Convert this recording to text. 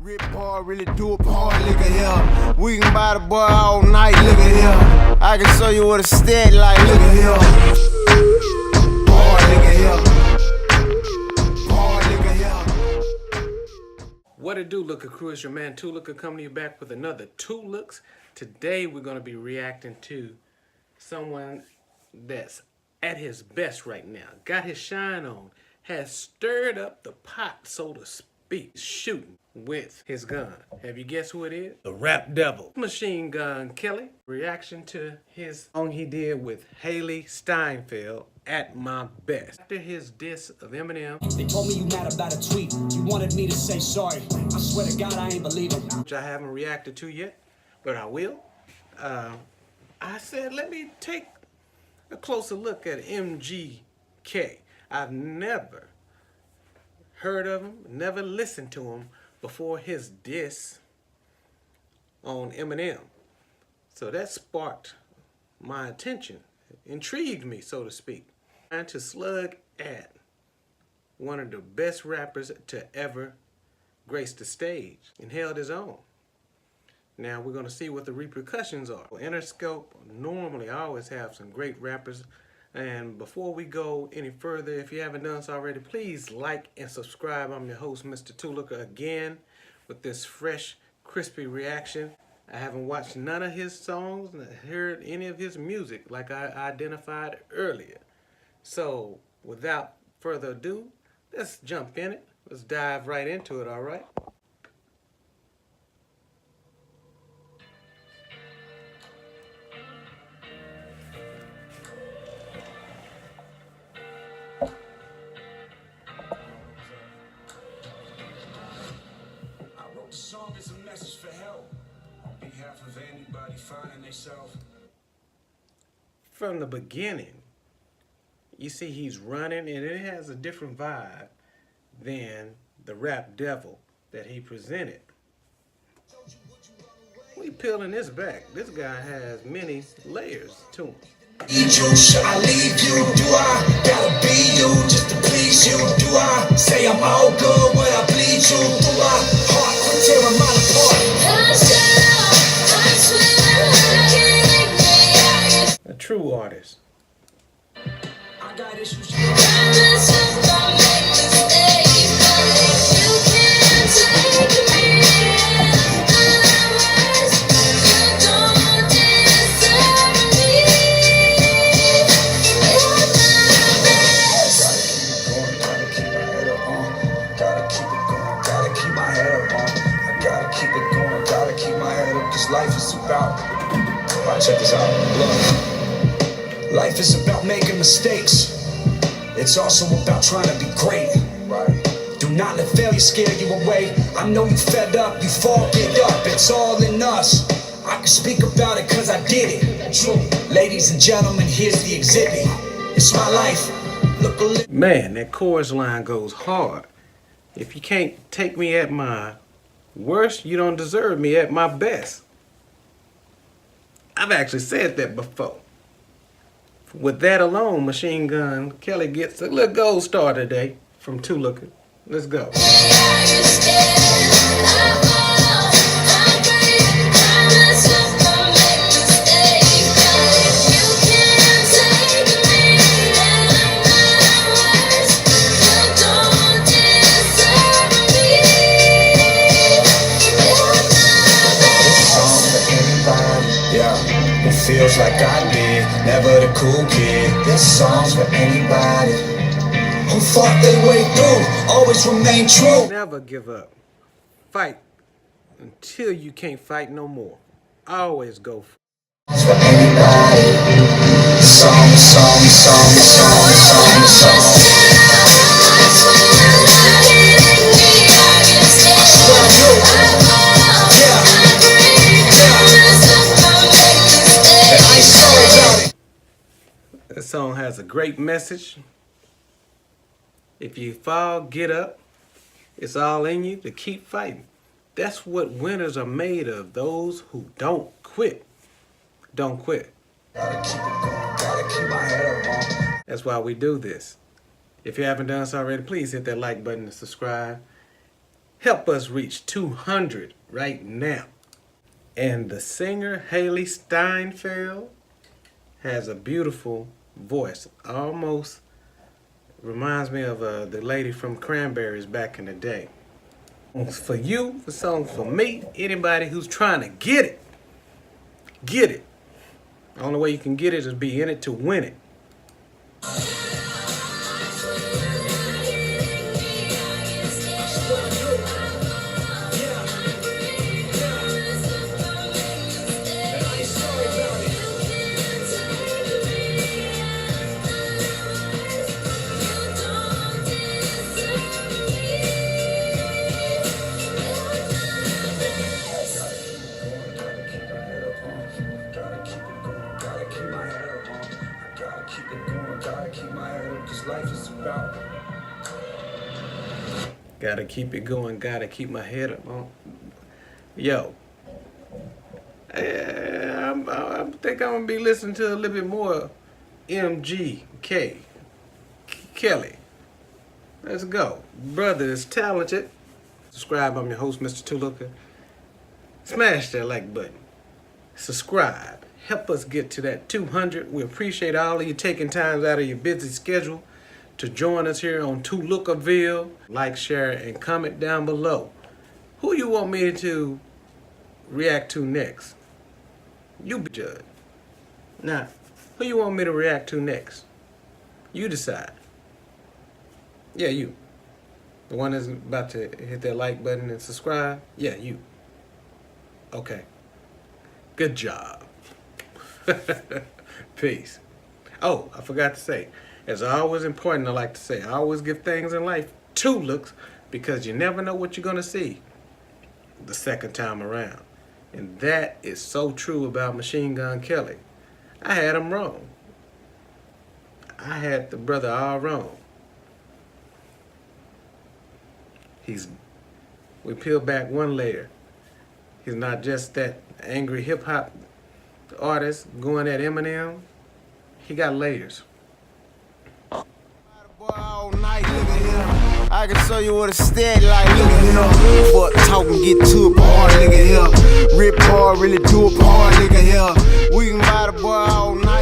Rip hard, really do it hard, look at here. We can buy the boy all night, look at here. I can show you what a steady like, look at here. Hard, look at here. Hard, look at here. What it do, Looker Crew? It's your man Two Looker coming to you back with another Two Looks. Today we're going to be reacting to someone that's at his best right now. Got his shine on. Has stirred up the pot, so to speak. Shooting with his gun. Have you guessed who it is? The Rap Devil. Machine Gun Kelly. Reaction to his song he did with Hailee Steinfeld, At My Best. After his diss of Eminem. They told me you mad about a tweet. You wanted me to say sorry. I swear to God I ain't believing. Which I haven't reacted to yet, but I will. I said, let me take a closer look at MGK. I've never heard of him, never listened to him before his diss on Eminem. So that sparked my attention, intrigued me, so to speak. Trying to slug at one of the best rappers to ever grace the stage and held his own. Now we're going to see what the repercussions are. Interscope normally always have some great rappers. And before we go any further, if you haven't done so already, please like and subscribe. I'm your host, Mr. Two Looker, again with this fresh, crispy reaction. I haven't watched none of his songs, heard any of his music like I identified earlier. So without further ado, let's jump in it. Let's dive right into it, all right? The song is a message for help on behalf of anybody finding themselves. From the beginning, you see he's running, and it has a different vibe than the Rap Devil that he presented. We peeling this back. This guy has many layers to him. Should I leave you? Do I gotta be you just to please you? Do I say I'm all good when I bleed you? Do I heart quit tearing mine apart? A true artist. I got issues. Life is about, check this out, look. Life is about making mistakes. It's also about trying to be great. Right. Do not let failure scare you away. I know you fed up, you fall, get up. It's all in us. I can speak about it cause I did it. True. Ladies and gentlemen, here's the exhibit. It's my life. Look, man, that chorus line goes hard. If you can't take me at my worst, you don't deserve me at my best. I've actually said that before. With that alone, Machine Gun Kelly gets a little gold star today from Two Looker. Let's go. feels like I did, never the cool kid. This song's for anybody who fought their way through, always remain true. Never give up. Fight until you can't fight no more. Always go for anybody. Song. This song has a great message. If you fall, get up. It's all in you to keep fighting. That's what winners are made of. Those who don't quit. Don't quit. Gotta keep it going. Gotta keep my head up. That's why we do this. If you haven't done so already, please hit that like button and subscribe. Help us reach 200 right now. And the singer Haley Steinfeld has a beautiful voice. Almost reminds me of the lady from Cranberries back in the day. For you, for songs for me, anybody who's trying to get it. Get it. The only way you can get it is be in it to win it. Gotta keep it going, gotta keep my head up on. Yo, I think I'm gonna be listening to a little bit more MGK Kelly. Let's go. Brother is talented. Subscribe. I'm your host, Mr. Two-Looker. Smash that like button. Subscribe. Help us get to that 200. We appreciate all of you taking time out of your busy schedule to join us here on Two-Lookerville. Like, share, and comment down below. Who you want me to react to next? You be judge. Now, who you want me to react to next? You decide. Yeah, you. The one that's about to hit that like button and subscribe? Yeah, you. Okay. Good job. Peace. Oh, I forgot to say, as always important, I like to say, I always give things in life 2 looks because you never know what you're going to see the second time around. And that is so true about Machine Gun Kelly. I had him wrong. I had the brother all wrong. We peel back one layer. He's not just that angry hip-hop artist going at Eminem. He got layers. All night, look at him. I can show you what a steady like, look at him. Fuck talking, get to a part, look at him. Rip hard, really do a part, look at him. We can buy the boy all night.